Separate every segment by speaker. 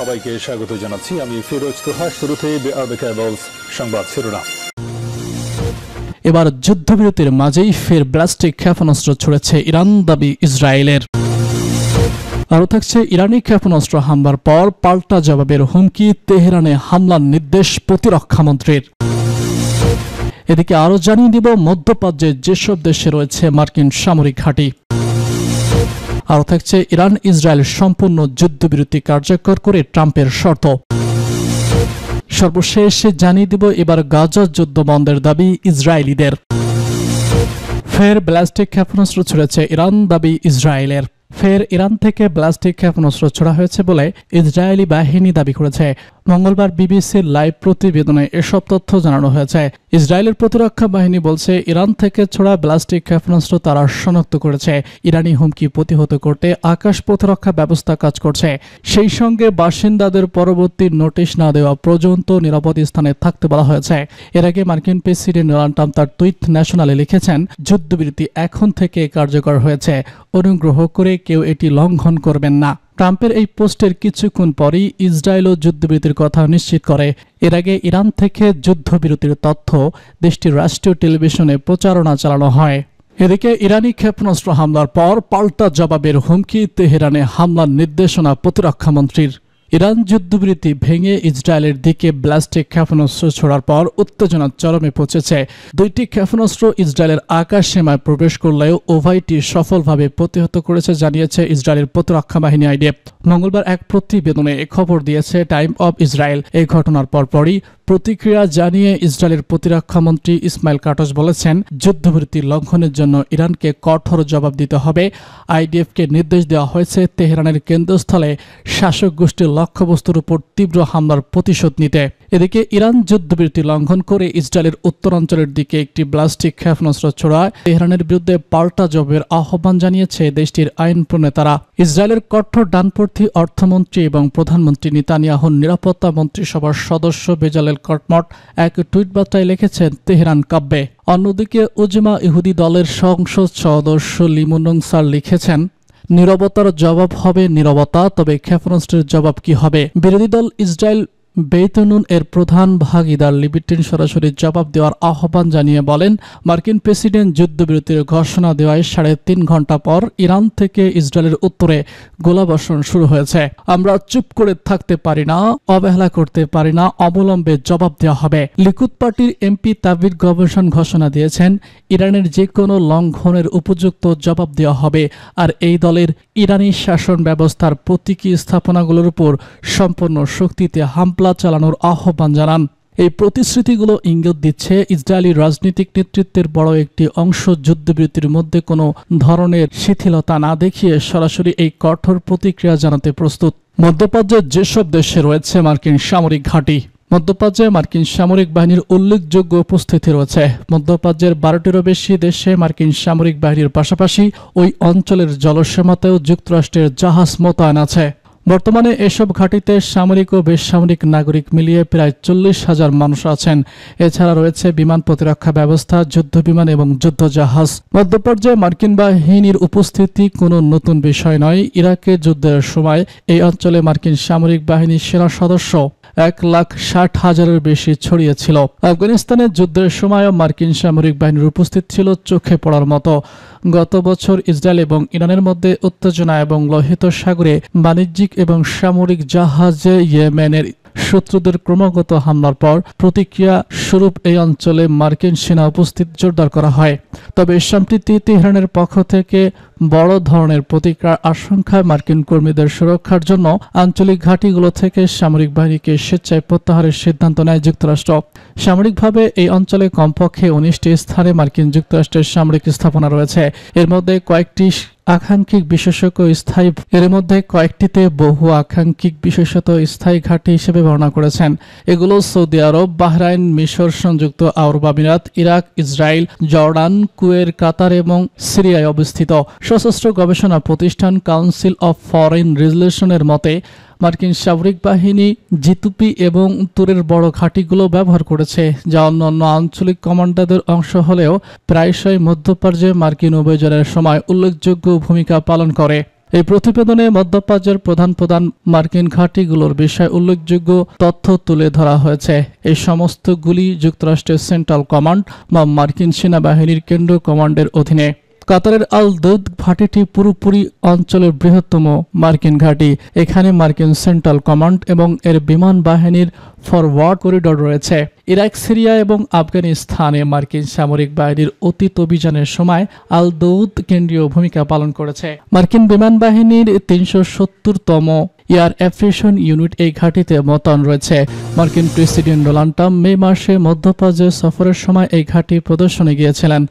Speaker 1: সবাইকে স্বাগত জানাচ্ছি। আমি ফিরোজ তোহা। শুরুতেই আরবে কেবলস সংবাদ শিরোনাম।
Speaker 2: এবার যুদ্ধবিরতির মাঝেই ফের ব্যালিস্টিক ক্ষেপণাস্ত্র ছুড়েছে ইরান, দাবি ইসরায়েলের। আরও থাকছে ইরানি ক্ষেপণাস্ত্র হামলার পর পাল্টা জবাবের হুমকি, তেহরানে হামলার নির্দেশ প্রতিরক্ষামন্ত্রীর। এদিকে আরও জানিয়ে দিব মধ্যপ্রাচ্যে যেসব দেশে রয়েছে মার্কিন সামরিক ঘাঁটি। আরও থাকছে ইরান ইসরায়েল সম্পূর্ণ যুদ্ধবিরতি কার্যকর করে ট্রাম্পের শর্ত। সর্বশেষ জানিয়ে দিব এবার গাজা যুদ্ধ বন্ধের দাবি ইসরায়েলিদের। ফের ব্যালিস্টিক ক্ষেপণাস্ত্র ছুড়েছে ইরান, দাবি ইসরায়েলের। ফের ইরান থেকে ব্যালিস্টিক ক্ষেপণাস্ত্র ছোড়া হয়েছে বলে ইসরায়েলি বাহিনী দাবি করেছে। মঙ্গলবার বিবিসির লাইভ প্রতিবেদনে এসব তথ্য জানানো হয়েছে। ইসরায়েলের প্রতিরক্ষা বাহিনী বলছে ইরান থেকে ছোড়া ব্যালিস্টিক ক্ষেপণাস্ত্র তারা শনাক্ত করেছে। ইরানি হুমকি প্রতিহত করতে আকাশ প্রতিরক্ষা ব্যবস্থা কাজ করছে। সেই সঙ্গে বাসিন্দাদের পরবর্তী নোটিশ না দেওয়া পর্যন্ত নিরাপদ স্থানে থাকতে বলা হয়েছে। এর আগে মার্কিন প্রেসিডেন্ট ডোনাল্ড ট্রাম্প তার টুইট ন্যাশনালে লিখেছেন, যুদ্ধবিরতি এখন থেকে কার্যকর হয়েছে, অনুগ্রহ করে কেউ এটি লঙ্ঘন করবেন না। ট্রাম্পের এই পোস্টের কিছুক্ষণ পরই ইসরায়েলও যুদ্ধবিরতির কথা নিশ্চিত করে। এর আগে ইরান থেকে যুদ্ধবিরতির তথ্য দেশটির রাষ্ট্রীয় টেলিভিশনে প্রচারণা চালানো হয়। এদিকে ইরানি ক্ষেপণাস্ত্র হামলার পর পাল্টা জবাবের হুমকি, তেহরানে হামলার নির্দেশনা প্রতিরক্ষামন্ত্রীর। ইরান যুদ্ধবিরতি ভেঙে ইসরায়েলের দিকে ব্যালিস্টিক ক্ষেপণাস্ত্র ছোড়ার পর উত্তেজনা চরমে পৌঁছেছে। দুইটি ক্ষেপণাস্ত্র ইসরায়েলের আকাশ সীমায় প্রবেশ করলেও উভয়টি সফলভাবে প্রতিহত করেছে জানিয়েছে ইসরায়েলের প্রতিরক্ষা বাহিনী আইডিএফ। মঙ্গলবার এক প্রতিবেদনে এ খবর দিয়েছে টাইম অব ইসরায়েল। এই ঘটনার পরপরই প্রতিক্রিয়া জানিয়ে ইসরায়েলের প্রতিরক্ষামন্ত্রী ইসমাইল কাটজ বলেছেন, যুদ্ধবিরতি লঙ্ঘনের জন্য ইরানকে কঠোর জবাব দিতে হবে। আইডিএফকে নির্দেশ দেওয়া হয়েছে তেহরানের কেন্দ্রস্থলে শাসক গোষ্ঠীর লক্ষ্যবস্তুর উপর তীব্র হামলার প্রতিশোধ নিতে। এদিকে ইরান যুদ্ধবিরতি লঙ্ঘন করে ইসরায়েলের উত্তরাঞ্চলের দিকে একটি ব্যালিস্টিক ক্ষেপণাস্ত্র ছোড়ায় তেহরানের বিরুদ্ধে পাল্টা জবাবের আহ্বান জানিয়েছে দেশটির আইন প্রণেতারা। ইসরায়েলের কঠোর ডানপন্থী অর্থমন্ত্রী এবং প্রধানমন্ত্রী নেতানিয়াহুর নিরাপত্তা মন্ত্রিসভার সদস্য বেজালেল কটমট এক টুইট বার্তায় লিখেছেন, তেহরান কাব্যে। অন্যদিকে উজমা ইহুদি দলের সংসদ সদস্য লিমুনং সার লিখেছেন, নীরবতার জবাব হবে নীরবতা, তবে ক্ষেপণাস্ত্রের জবাব কি হবে? বিরোধী দল ইসরায়েল বেইতুনুন এর প্রধান ভাগিদার লিবিটিন সরাসরি জবাব দেওয়ার আহ্বান জানিয়ে বলেন, মার্কিন প্রেসিডেন্ট যুদ্ধবিরতির ঘোষণা দেওয়ায় 3.5 ঘন্টা পর ইরান থেকে ইসরায়েলের উত্তরে গোলাবর্ষণ শুরু হয়েছে। আমরা চুপ করে থাকতে পারি না, অবহেলা করতে পারি না, অবলম্বে জবাব দেওয়া হবে। লিকুদ পার্টির এমপি তাবির গবেষণ ঘোষণা দিয়েছেন, ইরানের যে কোনো লঙ্ঘনের উপযুক্ত জবাব দেওয়া হবে। আর এই দলের ইরানি শাসন ব্যবস্থার প্রতীকী স্থাপনাগুলোর উপর সম্পূর্ণ শক্তিতে হামলা চালানোর আহ্বান জানান। এই প্রতিশ্রুতিগুলো ইঙ্গিত দিচ্ছে ইসরায়েলি রাজনৈতিক নেতৃত্বের বড় একটি অংশ যুদ্ধবিরতির মধ্যে কোনো ধরনের শিথিলতা না দেখিয়ে সরাসরি এই কঠোর প্রতিক্রিয়া জানাতে প্রস্তুত। মধ্যপ্রাচ্যের যেসব দেশে রয়েছে মার্কিন সামরিক ঘাঁটি। মধ্যপ্রাচ্যে মার্কিন সামরিক বাহিনীর উল্লেখযোগ্য উপস্থিতি রয়েছে। মধ্যপ্রাচ্যের 12টিরও বেশি দেশে মার্কিন সামরিক বাহিনীর পাশাপাশি ওই অঞ্চলের জলসীমাতেও যুক্তরাষ্ট্রের জাহাজ মোতায়েন আছে। বর্তমানে এসব ঘাঁটিতে সামরিক ও বেসামরিক নাগরিক মিলিয়ে প্রায় 40,000 মানুষ আছেন। এছাড়া রয়েছে বিমান প্রতিরক্ষা ব্যবস্থা, যুদ্ধ বিমান এবং যুদ্ধজাহাজ। মধ্যপ্রাচ্যে মার্কিন বাহিনীর উপস্থিতি কোনো নতুন বিষয় নয়। ইরাকের যুদ্ধের সময় এই অঞ্চলে মার্কিন সামরিক বাহিনীর সেনা সদস্য 1,60,000-এর বেশি ছড়িয়েছিল। আফগানিস্তানের যুদ্ধের সময়ও মার্কিন সামরিক বাহিনীর উপস্থিত ছিল চোখে পড়ার মতো। গত বছর ইসরায়েল এবং ইরানের মধ্যে উত্তেজনা এবং লোহিত সাগরে বাণিজ্যিক এবং সামরিক জাহাজে ইয়েমেনের শত্রুদের ক্রমাগত হামলার পর প্রতিক্রিয়া স্বরূপ এই অঞ্চলে মার্কিন সেনা উপস্থিতি জোরদার করা হয়। তবে সম্প্রতি তেহরানের পক্ষ থেকে বড় ধরনের প্রতিক্রিয়ার আশঙ্কায় মার্কিন কর্মীদের সুরক্ষার জন্য আঞ্চলিক ঘাঁটিগুলো থেকে সামরিক বাহিনীকে স্বেচ্ছায় প্রত্যাহারের সিদ্ধান্ত নেয় যুক্তরাষ্ট্র। সামরিকভাবে এই অঞ্চলে কমপক্ষে 19টি স্থানে মার্কিন যুক্তরাষ্ট্রের সামরিক স্থাপনা রয়েছে। এর মধ্যে কয়েকটিতে বহু আকাঙ্ক্ষিক বিশেষত স্থায়ী ঘাঁটি হিসেবে বর্ণনা করেছেন। এগুলো সৌদি আরব, বাহরাইন, মিশর, সংযুক্ত আরব আমিরাত, ইরাক, ইসরায়েল, জর্ডান, কুয়েত, কাতার এবং সিরিয়ায় অবস্থিত। সশস্ত্র গবেষণা প্রতিষ্ঠান কাউন্সিল অফ ফরেন রিলেশনের মতে মার্কিন সামরিক বাহিনী জিতুপি এবং তুরের বড় ঘাঁটিগুলো ব্যবহার করেছে, যা অন্যান্য আঞ্চলিক কমান্ডারদের অংশ হলেও প্রায়শই মধ্যপ্রাচ্যে মার্কিন অভিযানের সময় উল্লেখযোগ্য ভূমিকা পালন করে। এই প্রতিবেদনে মধ্যপ্রাচ্যের প্রধান প্রধান মার্কিন ঘাঁটিগুলোর বিষয়ে উল্লেখযোগ্য তথ্য তুলে ধরা হয়েছে। এই সমস্তগুলি যুক্তরাষ্ট্রের সেন্ট্রাল কমান্ড বা মার্কিন সেনাবাহিনীর কেন্দ্রীয় কমান্ডের অধীনে। কাতারের আল দৌদ ঘাঁটিটি পুরোপুরি অঞ্চলের বৃহত্তম মার্কিন ঘাঁটি। এখানে মার্কিন সেন্ট্রাল কমান্ড এবং এর বিমান বাহিনীর ফরওয়ার্ড করিডোর রয়েছে। ইরাক, সিরিয়া এবং আফগানিস্তানে মার্কিন সামরিক বাহিনীর অতীত অভিযানের সময় আল দৌদ কেন্দ্রীয় ভূমিকা পালন করেছে। মার্কিন বিমান বাহিনীর ৩৭০তম এয়ার অ্যাভিয়েশন ইউনিট এই ঘাঁটিতে মোতায়েন রয়েছে। মার্কিন প্রেসিডেন্ট ডোনাল্ড ট্রাম্প মে মাসে মধ্যপ্রাচ্যে সফরের সময় এই ঘাঁটি প্রদর্শনে গিয়েছিলেন।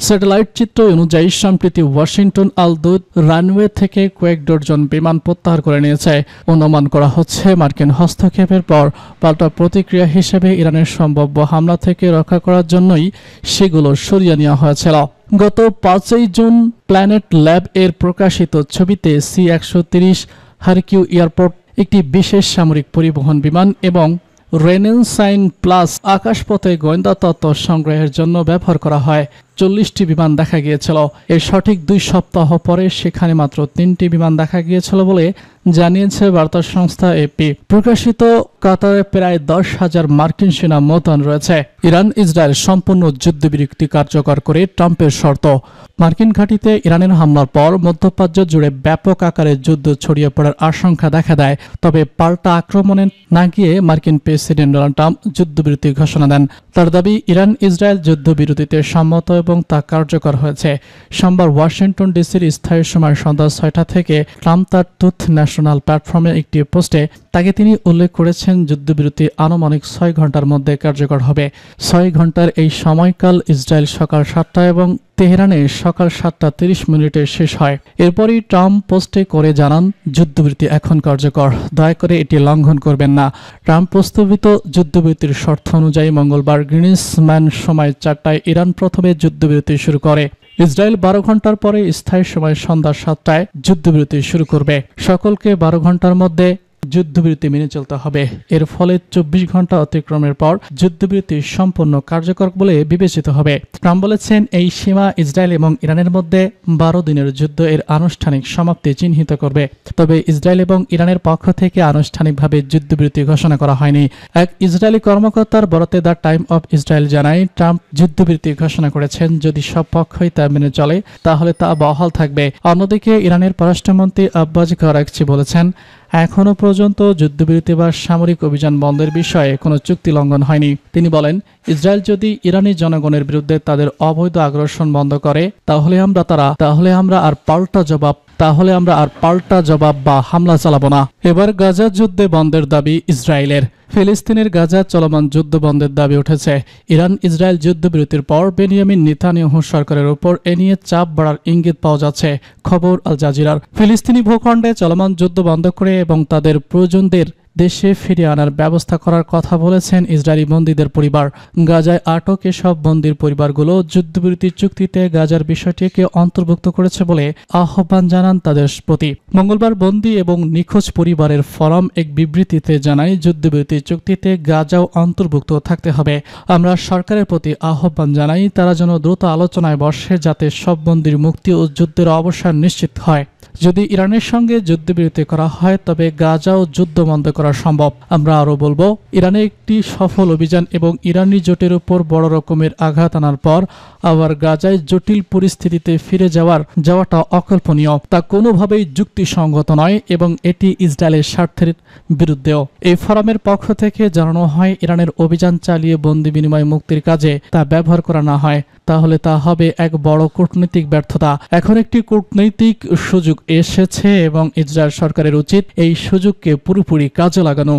Speaker 2: স্যাটেলাইট চিত্র অনুযায়ী সম্প্রতি ওয়াশিংটন আল দৌদ রানওয়ে থেকে কয়েক ডজন বিমান প্রত্যাহার করে নিয়েছে। অনুমান করা হচ্ছে মার্কিন হস্তক্ষেপের পর পাল্টা প্রতিক্রিয়া হিসেবে ইরানের সম্ভাব্য হামলা থেকে রক্ষা করার জন্যই সেগুলো সরিয়ে নেওয়া হয়েছিল। গত ৫ই জুন প্ল্যানেট ল্যাব এর প্রকাশিত ছবিতে C-130 হারকিউ এয়ারপোর্ট একটি বিশেষ সামরিক পরিবহন বিমান এবং রেনেসাইন প্লাস আকাশপথে গোয়েন্দা তথ্য সংগ্রহের জন্য ব্যবহার করা হয়। 40টি বিমান দেখা গিয়েছিল। এর সঠিক 2 সপ্তাহ পরে সেখানে মাত্র 3টি বিমান দেখা গিয়েছিল বলে জানিয়েছে বার্তা সংস্থা এপি। প্রকাশিত কাতারে প্রায় 10,000 মার্কিন সেনা মোতায়েন রয়েছে। ইরান ইসরায়েল সম্পূর্ণ যুদ্ধবিরতি কার্যকর করে ট্রাম্পের শর্ত। মার্কিন ঘাঁটিতে ইরানের হামলার পর মধ্যপ্রাচ্য জুড়ে ব্যাপক আকারে যুদ্ধ ছড়িয়ে পড়ার আশঙ্কা দেখা দেয়। তবে পাল্টা আক্রমণে না গিয়ে মার্কিন প্রেসিডেন্ট ডোনাল্ড ট্রাম্প যুদ্ধবিরতি ঘোষণা দেন। তার দাবি, ইরান ইসরায়েল যুদ্ধবিরতিতে সম্মত এবং তা কার্যকর হয়েছে। সোমবার ওয়াশিংটন ডিসির স্থায়ী সময় সন্ধ্যা 6টা থেকে ট্রাম্প তার ট্রুথ ন্যাশনাল প্ল্যাটফর্মে একটি পোস্টে তাকে তিনি উল্লেখ করেছেন যুদ্ধবিরতি আনুমানিক 6 ঘন্টার মধ্যে কার্যকর হবে। 6 ঘন্টার এই সময়কাল ইসরায়েল সকাল 7টা এবং তেহরানে সকাল 7:30 শেষ হয়। এরপরই ট্রাম্প পোস্টে করে জানান, যুদ্ধবিরতি এখন কার্যকর, দয়া করে এটি লঙ্ঘন করবেন না। ট্রাম্প প্রস্তাবিত যুদ্ধবিরতির শর্ত অনুযায়ী মঙ্গলবার গ্রিনিচ মান সময় 4টায় ইরান প্রথমে যুদ্ধবিরতি শুরু করে। ইসরায়েল 12 ঘন্টার পরে স্থায়ী সময় সন্ধ্যা 7টায় যুদ্ধবিরতি শুরু করবে। সকলকে 12 ঘন্টার মধ্যে যুদ্ধবিরতি মেনে চলতে হবে। এর ফলে 24 ঘন্টা অতিক্রমের পর যুদ্ধবিরতি সম্পূর্ণ কার্যকর বলে বিবেচিত হবে। ট্রাম্প বলেছেন, এই সীমা ইসরায়েল এবং ইরানের মধ্যে 12 দিনের যুদ্ধ এর আনুষ্ঠানিক সমাপ্তি চিহ্নিত করবে। তবে ইসরায়েল এবং ইরানের পক্ষ থেকে আনুষ্ঠানিকভাবে যুদ্ধবিরতি ঘোষণা করা হয়নি। এক ইসরায়েলি কর্মকর্তার বরাতে দ্য টাইম অফ ইসরায়েল জানায়, ট্রাম্প যুদ্ধবিরতি ঘোষণা করেছেন। যদি সব পক্ষই তা মেনে চলে তাহলে তা বহাল থাকবে। অন্যদিকে ইরানের পররাষ্ট্রমন্ত্রী আব্বাস আরাগচি বলেছেন, এখনো পর্যন্ত যুদ্ধবিরতি বা সামরিক অভিযান বন্ধের বিষয়ে কোনো চুক্তি লঙ্ঘন হয়নি। তিনি বলেন, ইসরায়েল যদি ইরানি জনগণের বিরুদ্ধে তাদের অবৈধ আগ্রাসন বন্ধ করে তাহলে আমরা আর পাল্টা জবাব বা হামলা চালাবো না। এবার গাজা যুদ্ধে বন্ধের দাবি ইসরায়েলের। ফিলিস্তিনের গাজা চলমান যুদ্ধ বন্ধের দাবি উঠেছে। ইরান ইসরায়েল যুদ্ধবিরতির পর বেনিয়ামিন নেতানিয়াহু সরকারের উপর এ নিয়ে চাপ বাড়ার ইঙ্গিত পাওয়া যাচ্ছে। খবর আল জাজিরার। ফিলিস্তিনি ভূখণ্ডে চলমান যুদ্ধ বন্ধ করে এবং তাদের প্রয়োজনদের দেশে ফিরিয়ে আনার ব্যবস্থা করার কথা বলেছেন ইসরায়েলি বন্দীদের পরিবার। গাজায় আটক এসব বন্দীর পরিবারগুলো যুদ্ধবিরতি চুক্তিতে গাজার বিষয়টিকে অন্তর্ভুক্ত করেছে বলে আহ্বান জানান তাদের প্রতি। মঙ্গলবার বন্দী এবং নিখোঁজ পরিবারের ফোরাম এক বিবৃতিতে জানায়, যুদ্ধবিরতি চুক্তিতে গাজাও অন্তর্ভুক্ত থাকতে হবে। আমরা সরকারের প্রতি আহ্বান জানাই তারা যেন দ্রুত আলোচনায় বসে যাতে সব বন্দীর মুক্তি ও যুদ্ধের অবসান নিশ্চিত হয়। যদি ইরানের সঙ্গে যুদ্ধবিরতি করা হয় তবে গাজাও যুদ্ধ বন্ধ করা সম্ভব। আমরা আরও বলবো, ইরানে একটি সফল অভিযান এবং ইরানি জোটের উপর বড় রকমের আঘাত আনার পর আবার গাজায় জটিল পরিস্থিতিতে ফিরে যাওয়াটা অকল্পনীয়। তা কোনোভাবেই যুক্তিসঙ্গত নয় এবং এটি ইসরায়েলের স্বার্থের বিরুদ্ধেও। এই ফোরামের পক্ষ থেকে জানানো হয়, ইরানের অভিযান চালিয়ে বন্দি বিনিময় মুক্তির কাজে তা ব্যবহার করা না হয় তাহলে তা হবে এক বড় কূটনৈতিক ব্যর্থতা। এখন একটি কূটনৈতিক সুযোগ এসেছে এবং ইসরায়েল সরকারের উচিত এই সুযোগকে পুরোপুরি কাজে লাগানো।